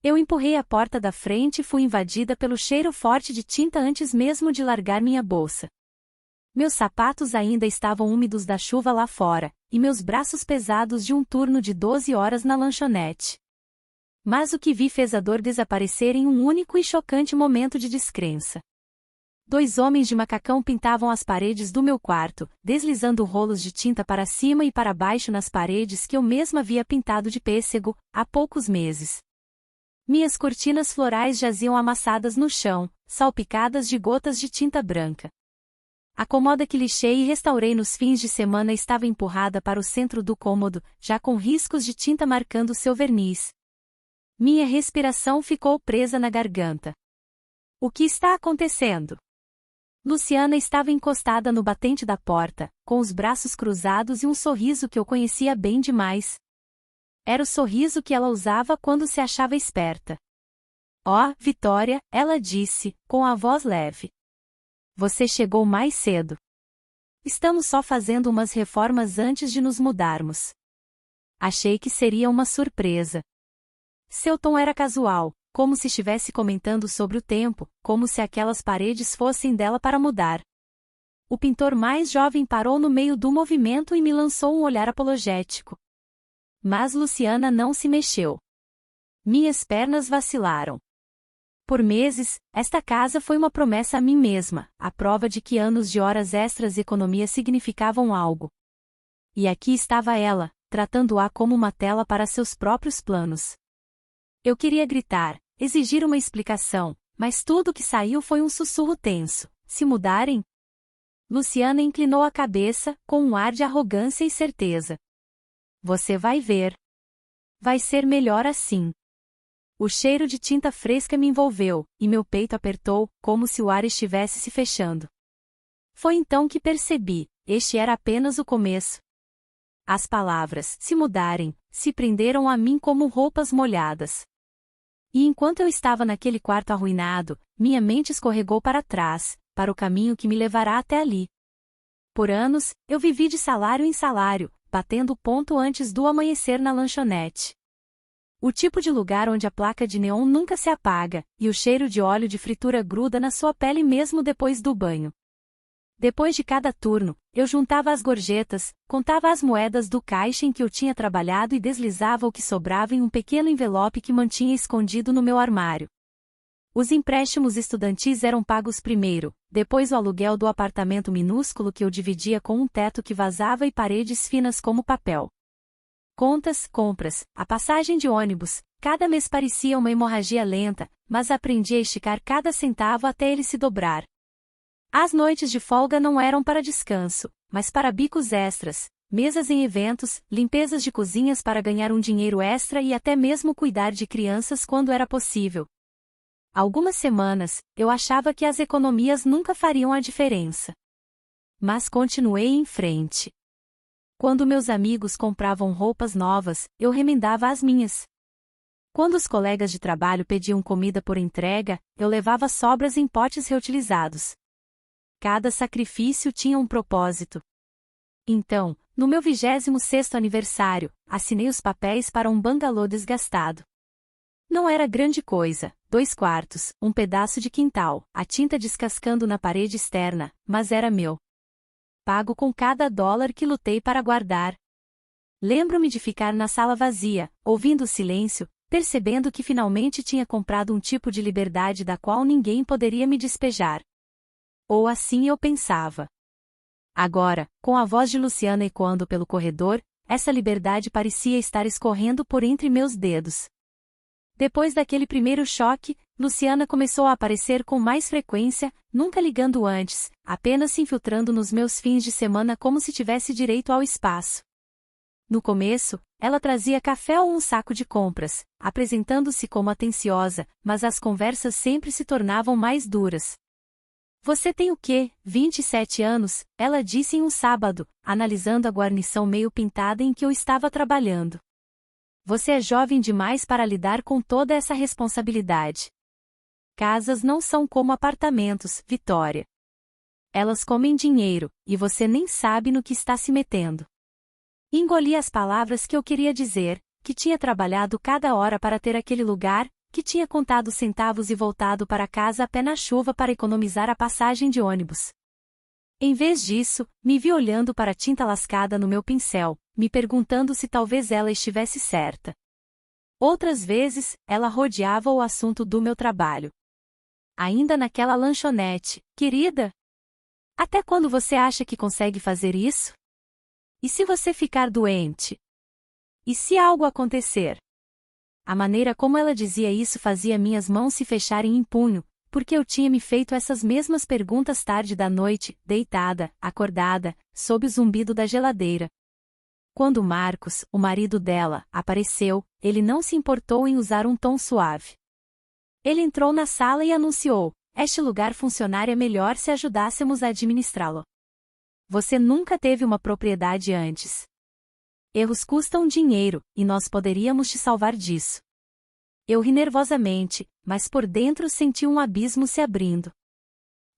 Eu empurrei a porta da frente e fui invadida pelo cheiro forte de tinta antes mesmo de largar minha bolsa. Meus sapatos ainda estavam úmidos da chuva lá fora, e meus braços pesados de um turno de 12 horas na lanchonete. Mas o que vi fez a dor desaparecer em um único e chocante momento de descrença. 2 homens de macacão pintavam as paredes do meu quarto, deslizando rolos de tinta para cima e para baixo nas paredes que eu mesma havia pintado de pêssego, há poucos meses. Minhas cortinas florais jaziam amassadas no chão, salpicadas de gotas de tinta branca. A cômoda que lixei e restaurei nos fins de semana estava empurrada para o centro do cômodo, já com riscos de tinta marcando seu verniz. Minha respiração ficou presa na garganta. O que está acontecendo? Luciana estava encostada no batente da porta, com os braços cruzados e um sorriso que eu conhecia bem demais. Era o sorriso que ela usava quando se achava esperta. "Oh, Vitória", ela disse, com a voz leve. "Você chegou mais cedo. Estamos só fazendo umas reformas antes de nos mudarmos. Achei que seria uma surpresa." Seu tom era casual, como se estivesse comentando sobre o tempo, como se aquelas paredes fossem dela para mudar. O pintor mais jovem parou no meio do movimento e me lançou um olhar apologético. Mas Luciana não se mexeu. Minhas pernas vacilaram. Por meses, esta casa foi uma promessa a mim mesma, a prova de que anos de horas extras e economia significavam algo. E aqui estava ela, tratando-a como uma tela para seus próprios planos. Eu queria gritar, exigir uma explicação, mas tudo o que saiu foi um sussurro tenso. "Se mudarem?" Luciana inclinou a cabeça, com um ar de arrogância e certeza. "Você vai ver. Vai ser melhor assim." O cheiro de tinta fresca me envolveu, e meu peito apertou, como se o ar estivesse se fechando. Foi então que percebi, este era apenas o começo. As palavras, "se mudarem", se prenderam a mim como roupas molhadas. E enquanto eu estava naquele quarto arruinado, minha mente escorregou para trás, para o caminho que me levará até ali. Por anos, eu vivi de salário em salário, batendo ponto antes do amanhecer na lanchonete. O tipo de lugar onde a placa de neon nunca se apaga, e o cheiro de óleo de fritura gruda na sua pele mesmo depois do banho. Depois de cada turno, eu juntava as gorjetas, contava as moedas do caixa em que eu tinha trabalhado e deslizava o que sobrava em um pequeno envelope que mantinha escondido no meu armário. Os empréstimos estudantis eram pagos primeiro, depois o aluguel do apartamento minúsculo que eu dividia com um teto que vazava e paredes finas como papel. Contas, compras, a passagem de ônibus, cada mês parecia uma hemorragia lenta, mas aprendi a esticar cada centavo até ele se dobrar. As noites de folga não eram para descanso, mas para bicos extras, mesas em eventos, limpezas de cozinhas para ganhar um dinheiro extra e até mesmo cuidar de crianças quando era possível. Algumas semanas, eu achava que as economias nunca fariam a diferença. Mas continuei em frente. Quando meus amigos compravam roupas novas, eu remendava as minhas. Quando os colegas de trabalho pediam comida por entrega, eu levava sobras em potes reutilizados. Cada sacrifício tinha um propósito. Então, no meu 26º aniversário, assinei os papéis para um bangalô desgastado. Não era grande coisa, 2 quartos, um pedaço de quintal, a tinta descascando na parede externa, mas era meu. Pago com cada dólar que lutei para guardar. Lembro-me de ficar na sala vazia, ouvindo o silêncio, percebendo que finalmente tinha comprado um tipo de liberdade da qual ninguém poderia me despejar. Ou assim eu pensava. Agora, com a voz de Luciana ecoando pelo corredor, essa liberdade parecia estar escorrendo por entre meus dedos. Depois daquele primeiro choque, Luciana começou a aparecer com mais frequência, nunca ligando antes, apenas se infiltrando nos meus fins de semana como se tivesse direito ao espaço. No começo, ela trazia café ou um saco de compras, apresentando-se como atenciosa, mas as conversas sempre se tornavam mais duras. "Você tem o quê? 27 anos?" ela disse em um sábado, analisando a guarnição meio pintada em que eu estava trabalhando. "Você é jovem demais para lidar com toda essa responsabilidade. Casas não são como apartamentos, Vitória. Elas comem dinheiro, e você nem sabe no que está se metendo." Engoli as palavras que eu queria dizer, que tinha trabalhado cada hora para ter aquele lugar, que tinha contado centavos e voltado para casa a pé na chuva para economizar a passagem de ônibus. Em vez disso, me vi olhando para a tinta lascada no meu pincel, me perguntando se talvez ela estivesse certa. Outras vezes, ela rodeava o assunto do meu trabalho. Ainda naquela lanchonete, querida? Até quando você acha que consegue fazer isso? E se você ficar doente? E se algo acontecer? A maneira como ela dizia isso fazia minhas mãos se fecharem em punho, porque eu tinha me feito essas mesmas perguntas tarde da noite, deitada, acordada, sob o zumbido da geladeira. Quando Marcos, o marido dela, apareceu, ele não se importou em usar um tom suave. Ele entrou na sala e anunciou: este lugar funcionaria melhor se ajudássemos a administrá-lo. Você nunca teve uma propriedade antes. Erros custam dinheiro, e nós poderíamos te salvar disso. Eu ri nervosamente, mas por dentro senti um abismo se abrindo.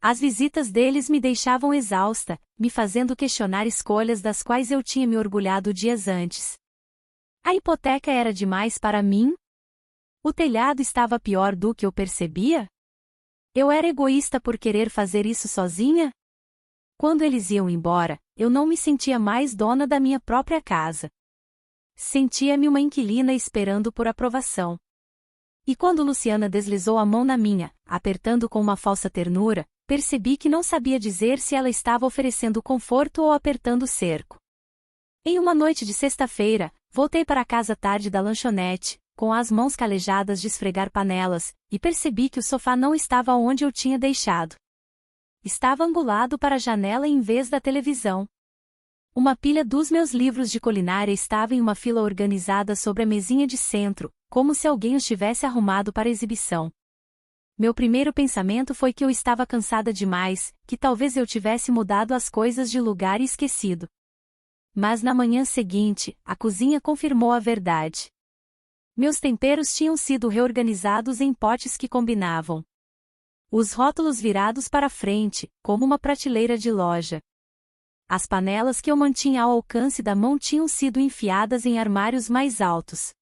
As visitas deles me deixavam exausta, me fazendo questionar escolhas das quais eu tinha me orgulhado dias antes. A hipoteca era demais para mim? O telhado estava pior do que eu percebia? Eu era egoísta por querer fazer isso sozinha? Quando eles iam embora, eu não me sentia mais dona da minha própria casa. Sentia-me uma inquilina esperando por aprovação. E quando Luciana deslizou a mão na minha, apertando com uma falsa ternura, percebi que não sabia dizer se ela estava oferecendo conforto ou apertando o cerco. Em uma noite de sexta-feira, voltei para casa tarde da lanchonete, com as mãos calejadas de esfregar panelas, e percebi que o sofá não estava onde eu tinha deixado. Estava angulado para a janela em vez da televisão. Uma pilha dos meus livros de culinária estava em uma fila organizada sobre a mesinha de centro, como se alguém os tivesse arrumado para exibição. Meu primeiro pensamento foi que eu estava cansada demais, que talvez eu tivesse mudado as coisas de lugar e esquecido. Mas na manhã seguinte, a cozinha confirmou a verdade. Meus temperos tinham sido reorganizados em potes que combinavam. Os rótulos virados para frente, como uma prateleira de loja. As panelas que eu mantinha ao alcance da mão tinham sido enfiadas em armários mais altos.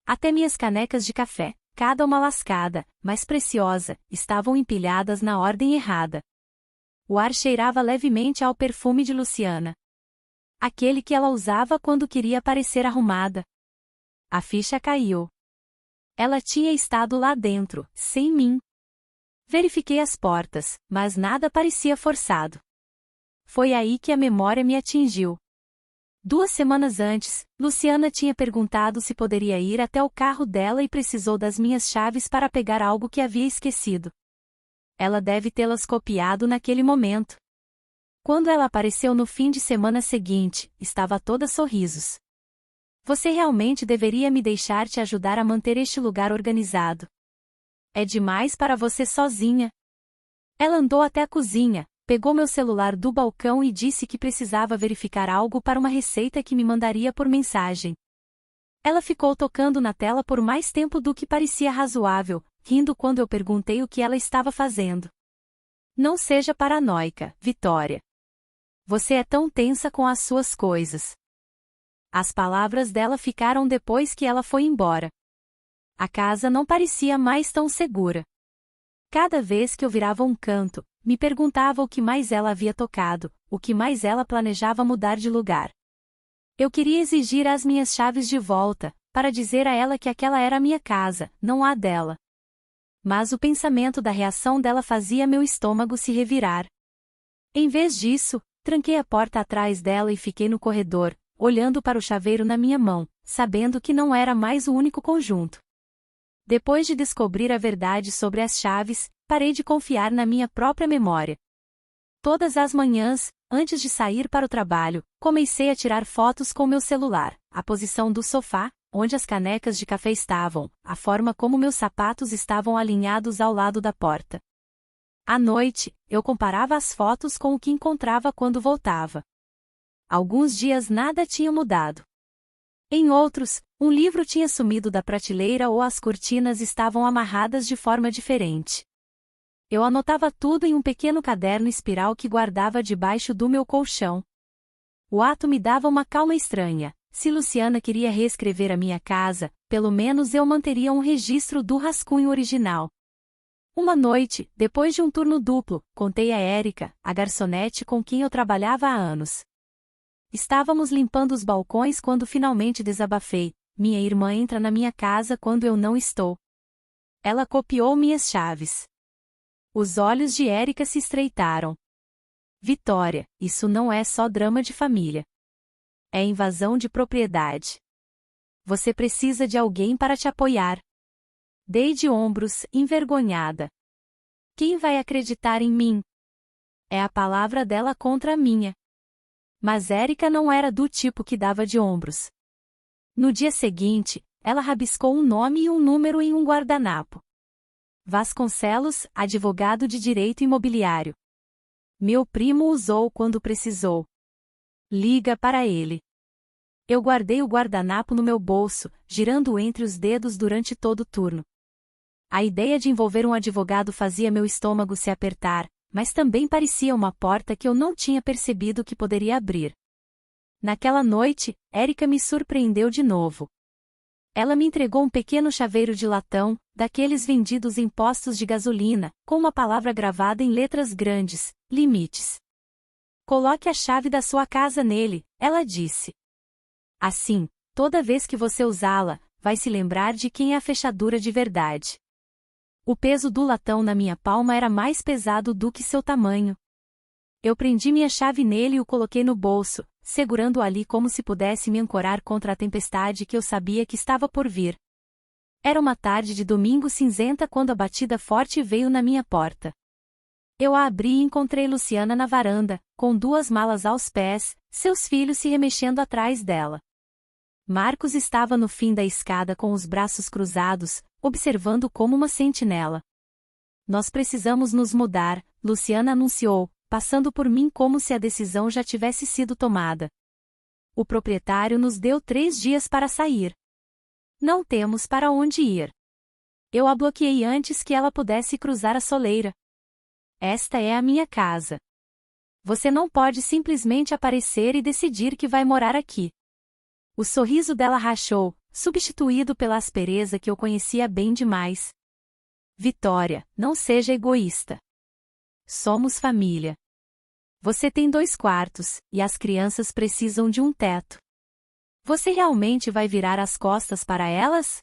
Até minhas canecas de café, cada uma lascada, mas preciosa, estavam empilhadas na ordem errada. O ar cheirava levemente ao perfume de Luciana. Aquele que ela usava quando queria parecer arrumada. A ficha caiu. Ela tinha estado lá dentro, sem mim. Verifiquei as portas, mas nada parecia forçado. Foi aí que a memória me atingiu. 2 semanas antes, Luciana tinha perguntado se poderia ir até o carro dela e precisou das minhas chaves para pegar algo que havia esquecido. Ela deve tê-las copiado naquele momento. Quando ela apareceu no fim de semana seguinte, estava toda sorrisos. Você realmente deveria me deixar te ajudar a manter este lugar organizado. É demais para você sozinha. Ela andou até a cozinha, pegou meu celular do balcão e disse que precisava verificar algo para uma receita que me mandaria por mensagem. Ela ficou tocando na tela por mais tempo do que parecia razoável, rindo quando eu perguntei o que ela estava fazendo. Não seja paranoica, Vitória. Você é tão tensa com as suas coisas. As palavras dela ficaram depois que ela foi embora. A casa não parecia mais tão segura. Cada vez que eu virava um canto, me perguntava o que mais ela havia tocado, o que mais ela planejava mudar de lugar. Eu queria exigir as minhas chaves de volta, para dizer a ela que aquela era a minha casa, não a dela. Mas o pensamento da reação dela fazia meu estômago se revirar. Em vez disso, tranquei a porta atrás dela e fiquei no corredor, olhando para o chaveiro na minha mão, sabendo que não era mais o único conjunto. Depois de descobrir a verdade sobre as chaves, parei de confiar na minha própria memória. Todas as manhãs, antes de sair para o trabalho, comecei a tirar fotos com meu celular, a posição do sofá, onde as canecas de café estavam, a forma como meus sapatos estavam alinhados ao lado da porta. À noite, eu comparava as fotos com o que encontrava quando voltava. Alguns dias nada tinha mudado. Em outros, um livro tinha sumido da prateleira ou as cortinas estavam amarradas de forma diferente. Eu anotava tudo em um pequeno caderno espiral que guardava debaixo do meu colchão. O ato me dava uma calma estranha. Se Luciana queria reescrever a minha casa, pelo menos eu manteria um registro do rascunho original. Uma noite, depois de um turno duplo, contei a Érica, a garçonete com quem eu trabalhava há anos. Estávamos limpando os balcões quando finalmente desabafei. Minha irmã entra na minha casa quando eu não estou. Ela copiou minhas chaves. Os olhos de Érica se estreitaram. Vitória, isso não é só drama de família. É invasão de propriedade. Você precisa de alguém para te apoiar. Dei de ombros, envergonhada. Quem vai acreditar em mim? É a palavra dela contra a minha. Mas Érica não era do tipo que dava de ombros. No dia seguinte, ela rabiscou um nome e um número em um guardanapo. Vasconcelos, advogado de direito imobiliário. Meu primo usou quando precisou. Liga para ele. Eu guardei o guardanapo no meu bolso, girando entre os dedos durante todo o turno. A ideia de envolver um advogado fazia meu estômago se apertar, mas também parecia uma porta que eu não tinha percebido que poderia abrir. Naquela noite, Érica me surpreendeu de novo. Ela me entregou um pequeno chaveiro de latão, daqueles vendidos em postos de gasolina, com uma palavra gravada em letras grandes: limites. Coloque a chave da sua casa nele, ela disse. Assim, toda vez que você usá-la, vai se lembrar de quem é a fechadura de verdade. O peso do latão na minha palma era mais pesado do que seu tamanho. Eu prendi minha chave nele e o coloquei no bolso, segurando-o ali como se pudesse me ancorar contra a tempestade que eu sabia que estava por vir. Era uma tarde de domingo cinzenta quando a batida forte veio na minha porta. Eu a abri e encontrei Luciana na varanda, com 2 malas aos pés, seus filhos se remexendo atrás dela. Marcos estava no fim da escada com os braços cruzados, observando como uma sentinela. Nós precisamos nos mudar, Luciana anunciou, passando por mim como se a decisão já tivesse sido tomada. O proprietário nos deu 3 dias para sair. Não temos para onde ir. Eu a bloqueei antes que ela pudesse cruzar a soleira. Esta é a minha casa. Você não pode simplesmente aparecer e decidir que vai morar aqui. O sorriso dela rachou, substituído pela aspereza que eu conhecia bem demais. Vitória, não seja egoísta. Somos família. Você tem 2 quartos, e as crianças precisam de um teto. Você realmente vai virar as costas para elas?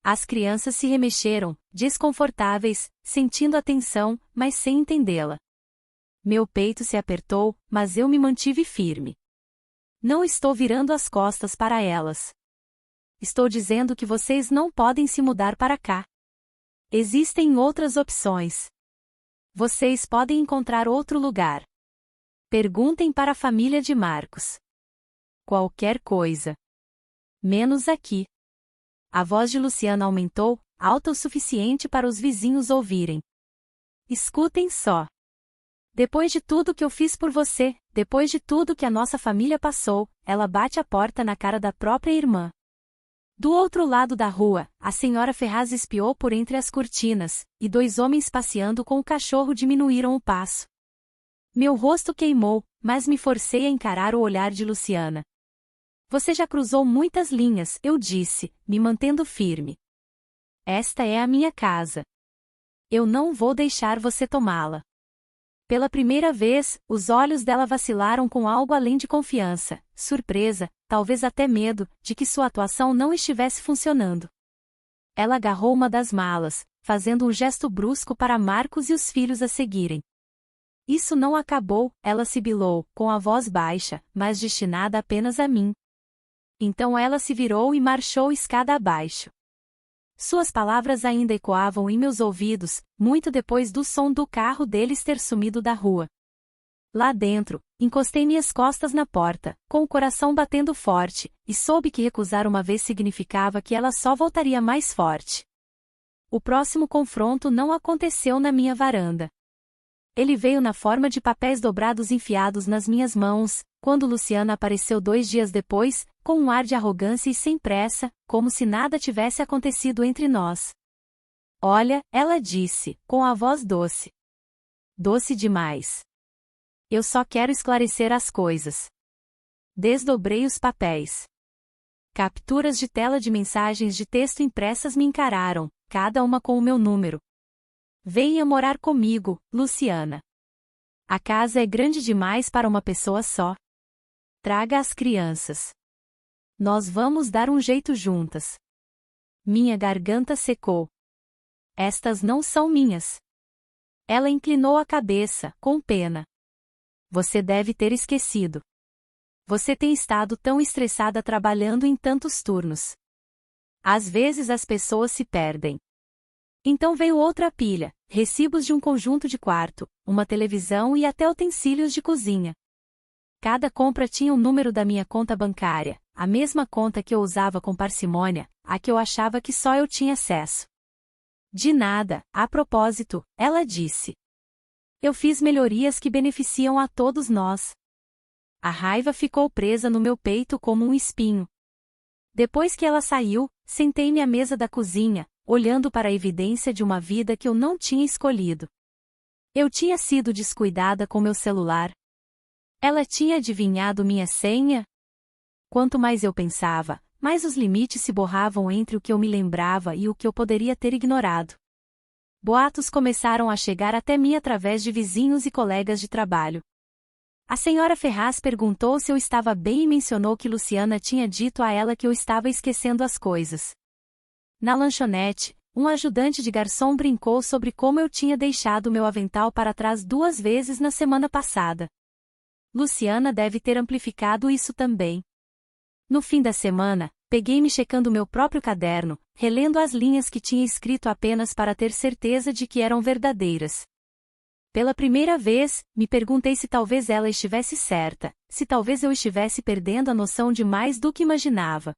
As crianças se remexeram, desconfortáveis, sentindo a tensão, mas sem entendê-la. Meu peito se apertou, mas eu me mantive firme. Não estou virando as costas para elas. Estou dizendo que vocês não podem se mudar para cá. Existem outras opções. Vocês podem encontrar outro lugar. Perguntem para a família de Marcos. Qualquer coisa. Menos aqui. A voz de Luciana aumentou, alta o suficiente para os vizinhos ouvirem. Escutem só. Depois de tudo que eu fiz por você, depois de tudo que a nossa família passou, ela bate a porta na cara da própria irmã. Do outro lado da rua, a senhora Ferraz espiou por entre as cortinas, e 2 homens passeando com o cachorro diminuíram o passo. Meu rosto queimou, mas me forcei a encarar o olhar de Luciana. Você já cruzou muitas linhas, eu disse, me mantendo firme. Esta é a minha casa. Eu não vou deixar você tomá-la. Pela primeira vez, os olhos dela vacilaram com algo além de confiança, surpresa, talvez até medo, de que sua atuação não estivesse funcionando. Ela agarrou uma das malas, fazendo um gesto brusco para Marcos e os filhos a seguirem. Isso não acabou, ela sibilou, com a voz baixa, mas destinada apenas a mim. Então ela se virou e marchou escada abaixo. Suas palavras ainda ecoavam em meus ouvidos, muito depois do som do carro deles ter sumido da rua. Lá dentro, encostei minhas costas na porta, com o coração batendo forte, e soube que recusar uma vez significava que ela só voltaria mais forte. O próximo confronto não aconteceu na minha varanda. Ele veio na forma de papéis dobrados enfiados nas minhas mãos, quando Luciana apareceu 2 dias depois, com um ar de arrogância e sem pressa, como se nada tivesse acontecido entre nós. Olha, ela disse, com a voz doce. Doce demais. Eu só quero esclarecer as coisas. Desdobrei os papéis. Capturas de tela de mensagens de texto impressas me encararam, cada uma com o meu número. Venha morar comigo, Luciana. A casa é grande demais para uma pessoa só. Traga as crianças. Nós vamos dar um jeito juntas. Minha garganta secou. Estas não são minhas. Ela inclinou a cabeça, com pena. Você deve ter esquecido. Você tem estado tão estressada trabalhando em tantos turnos. Às vezes as pessoas se perdem. Então veio outra pilha, recibos de um conjunto de quarto, uma televisão e até utensílios de cozinha. Cada compra tinha o número da minha conta bancária, a mesma conta que eu usava com parcimônia, a que eu achava que só eu tinha acesso. De nada, a propósito, ela disse. Eu fiz melhorias que beneficiam a todos nós. A raiva ficou presa no meu peito como um espinho. Depois que ela saiu, sentei-me à mesa da cozinha, olhando para a evidência de uma vida que eu não tinha escolhido. Eu tinha sido descuidada com meu celular. Ela tinha adivinhado minha senha? Quanto mais eu pensava, mais os limites se borravam entre o que eu me lembrava e o que eu poderia ter ignorado. Boatos começaram a chegar até mim através de vizinhos e colegas de trabalho. A senhora Ferraz perguntou se eu estava bem e mencionou que Luciana tinha dito a ela que eu estava esquecendo as coisas. Na lanchonete, um ajudante de garçom brincou sobre como eu tinha deixado meu avental para trás 2 vezes na semana passada. Luciana deve ter amplificado isso também. No fim da semana, peguei-me checando meu próprio caderno, relendo as linhas que tinha escrito apenas para ter certeza de que eram verdadeiras. Pela primeira vez, me perguntei se talvez ela estivesse certa, se talvez eu estivesse perdendo a noção de mais do que imaginava.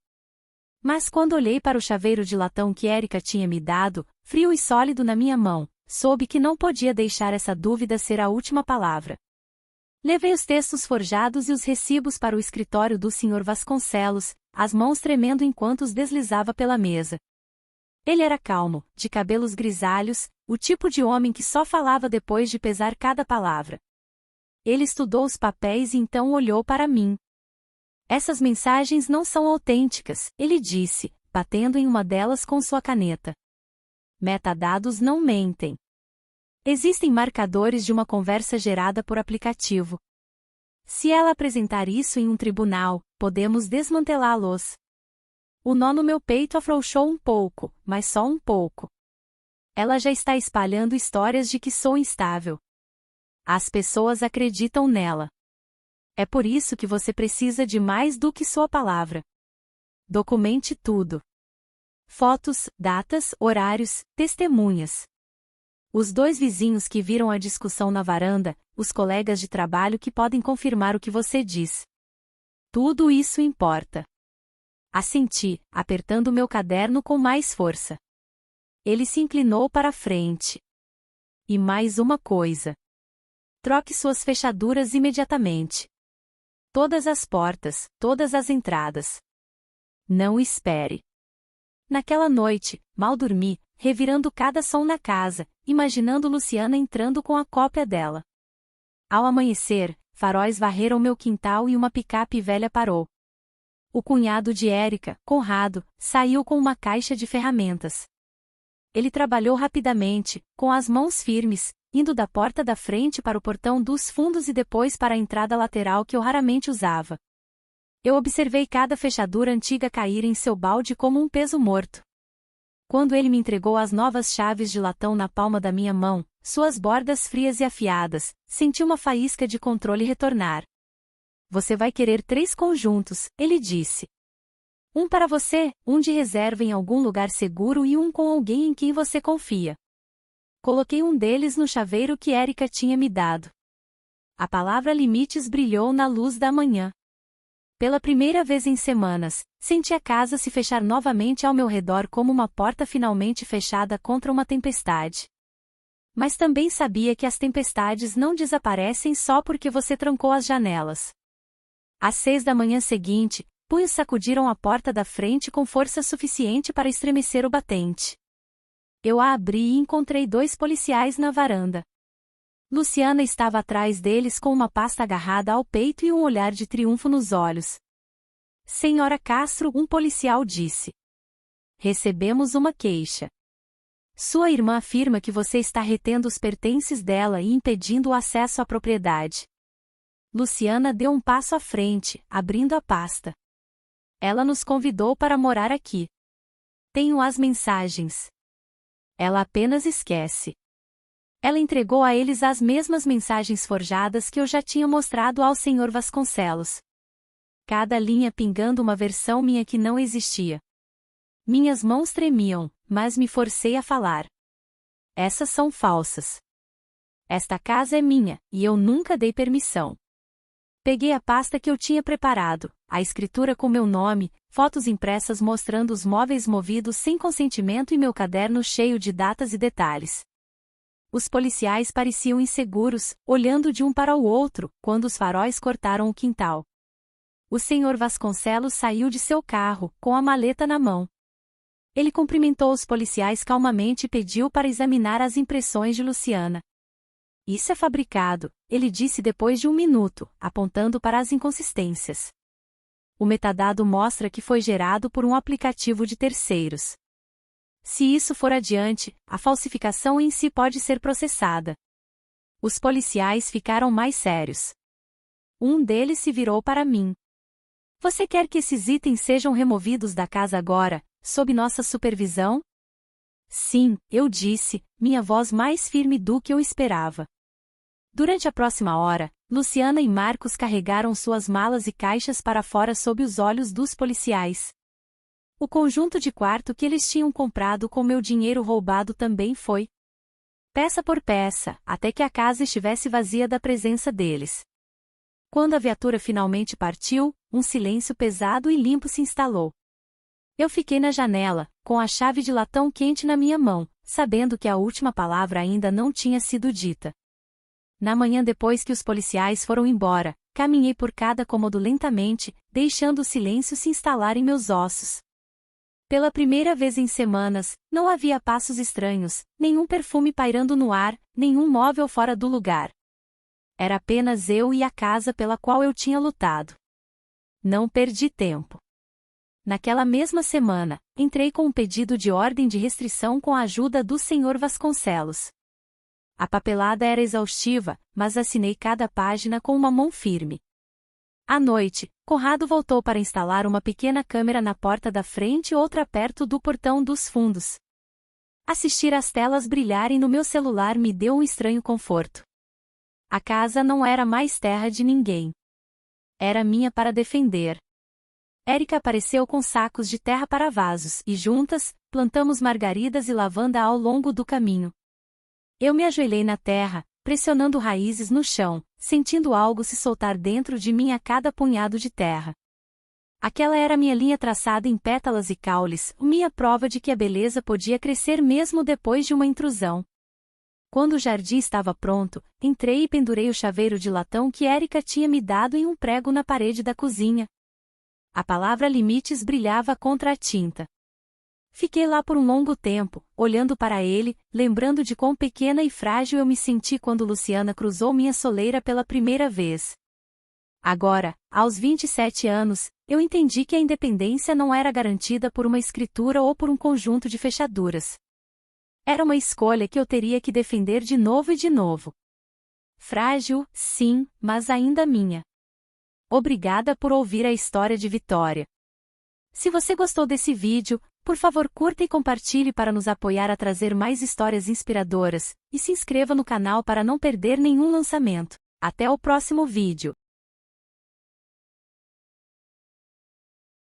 Mas quando olhei para o chaveiro de latão que Érica tinha me dado, frio e sólido na minha mão, soube que não podia deixar essa dúvida ser a última palavra. Levei os textos forjados e os recibos para o escritório do Sr. Vasconcelos, as mãos tremendo enquanto os deslizava pela mesa. Ele era calmo, de cabelos grisalhos, o tipo de homem que só falava depois de pesar cada palavra. Ele estudou os papéis e então olhou para mim. Essas mensagens não são autênticas, ele disse, batendo em uma delas com sua caneta. Metadados não mentem. Existem marcadores de uma conversa gerada por aplicativo. Se ela apresentar isso em um tribunal, podemos desmantelá-los. O nó no meu peito afrouxou um pouco, mas só um pouco. Ela já está espalhando histórias de que sou instável. As pessoas acreditam nela. É por isso que você precisa de mais do que sua palavra. Documente tudo. Fotos, datas, horários, testemunhas. Os 2 vizinhos que viram a discussão na varanda, os colegas de trabalho que podem confirmar o que você diz. Tudo isso importa. Assenti, apertando meu caderno com mais força. Ele se inclinou para a frente. E mais uma coisa. Troque suas fechaduras imediatamente. Todas as portas, todas as entradas. Não espere. Naquela noite, mal dormi, revirando cada som na casa, imaginando Luciana entrando com a cópia dela. Ao amanhecer, faróis varreram meu quintal e uma picape velha parou. O cunhado de Érica, Conrado, saiu com uma caixa de ferramentas. Ele trabalhou rapidamente, com as mãos firmes, indo da porta da frente para o portão dos fundos e depois para a entrada lateral que eu raramente usava. Eu observei cada fechadura antiga cair em seu balde como um peso morto. Quando ele me entregou as novas chaves de latão na palma da minha mão, suas bordas frias e afiadas, senti uma faísca de controle retornar. Você vai querer 3 conjuntos, ele disse. Um para você, um de reserva em algum lugar seguro e um com alguém em quem você confia. Coloquei um deles no chaveiro que Érica tinha me dado. A palavra limites brilhou na luz da manhã. Pela primeira vez em semanas, senti a casa se fechar novamente ao meu redor como uma porta finalmente fechada contra uma tempestade. Mas também sabia que as tempestades não desaparecem só porque você trancou as janelas. Às 6 da manhã seguinte, punhos sacudiram a porta da frente com força suficiente para estremecer o batente. Eu a abri e encontrei 2 policiais na varanda. Luciana estava atrás deles com uma pasta agarrada ao peito e um olhar de triunfo nos olhos. Senhora Castro, um policial disse. Recebemos uma queixa. Sua irmã afirma que você está retendo os pertences dela e impedindo o acesso à propriedade. Luciana deu um passo à frente, abrindo a pasta. Ela nos convidou para morar aqui. Tenho as mensagens. Ela apenas esquece. Ela entregou a eles as mesmas mensagens forjadas que eu já tinha mostrado ao Sr. Vasconcelos. Cada linha pingando uma versão minha que não existia. Minhas mãos tremiam, mas me forcei a falar. Essas são falsas. Esta casa é minha, e eu nunca dei permissão. Peguei a pasta que eu tinha preparado, a escritura com meu nome, fotos impressas mostrando os móveis movidos sem consentimento e meu caderno cheio de datas e detalhes. Os policiais pareciam inseguros, olhando de um para o outro, quando os faróis cortaram o quintal. O Sr. Vasconcelos saiu de seu carro, com a maleta na mão. Ele cumprimentou os policiais calmamente e pediu para examinar as impressões de Luciana. Isso é fabricado, ele disse depois de um minuto, apontando para as inconsistências. O metadado mostra que foi gerado por um aplicativo de terceiros. Se isso for adiante, a falsificação em si pode ser processada. Os policiais ficaram mais sérios. Um deles se virou para mim. Você quer que esses itens sejam removidos da casa agora, sob nossa supervisão? Sim, eu disse, minha voz mais firme do que eu esperava. Durante a próxima hora, Luciana e Marcos carregaram suas malas e caixas para fora sob os olhos dos policiais. O conjunto de quarto que eles tinham comprado com meu dinheiro roubado também foi. Peça por peça, até que a casa estivesse vazia da presença deles. Quando a viatura finalmente partiu, um silêncio pesado e limpo se instalou. Eu fiquei na janela, com a chave de latão quente na minha mão, sabendo que a última palavra ainda não tinha sido dita. Na manhã depois que os policiais foram embora, caminhei por cada cômodo lentamente, deixando o silêncio se instalar em meus ossos. Pela primeira vez em semanas, não havia passos estranhos, nenhum perfume pairando no ar, nenhum móvel fora do lugar. Era apenas eu e a casa pela qual eu tinha lutado. Não perdi tempo. Naquela mesma semana, entrei com um pedido de ordem de restrição com a ajuda do Sr. Vasconcelos. A papelada era exaustiva, mas assinei cada página com uma mão firme. À noite, Conrado voltou para instalar uma pequena câmera na porta da frente e outra perto do portão dos fundos. Assistir às telas brilharem no meu celular me deu um estranho conforto. A casa não era mais terra de ninguém. Era minha para defender. Érica apareceu com sacos de terra para vasos e juntas, plantamos margaridas e lavanda ao longo do caminho. Eu me ajoelhei na terra, pressionando raízes no chão, sentindo algo se soltar dentro de mim a cada punhado de terra. Aquela era minha linha traçada em pétalas e caules, minha prova de que a beleza podia crescer mesmo depois de uma intrusão. Quando o jardim estava pronto, entrei e pendurei o chaveiro de latão que Érica tinha me dado em um prego na parede da cozinha. A palavra limites brilhava contra a tinta. Fiquei lá por um longo tempo, olhando para ele, lembrando de quão pequena e frágil eu me senti quando Luciana cruzou minha soleira pela primeira vez. Agora, aos 27 anos, eu entendi que a independência não era garantida por uma escritura ou por um conjunto de fechaduras. Era uma escolha que eu teria que defender de novo e de novo. Frágil, sim, mas ainda minha. Obrigada por ouvir a história de Vitória. Se você gostou desse vídeo, por favor curta e compartilhe para nos apoiar a trazer mais histórias inspiradoras, e se inscreva no canal para não perder nenhum lançamento. Até o próximo vídeo.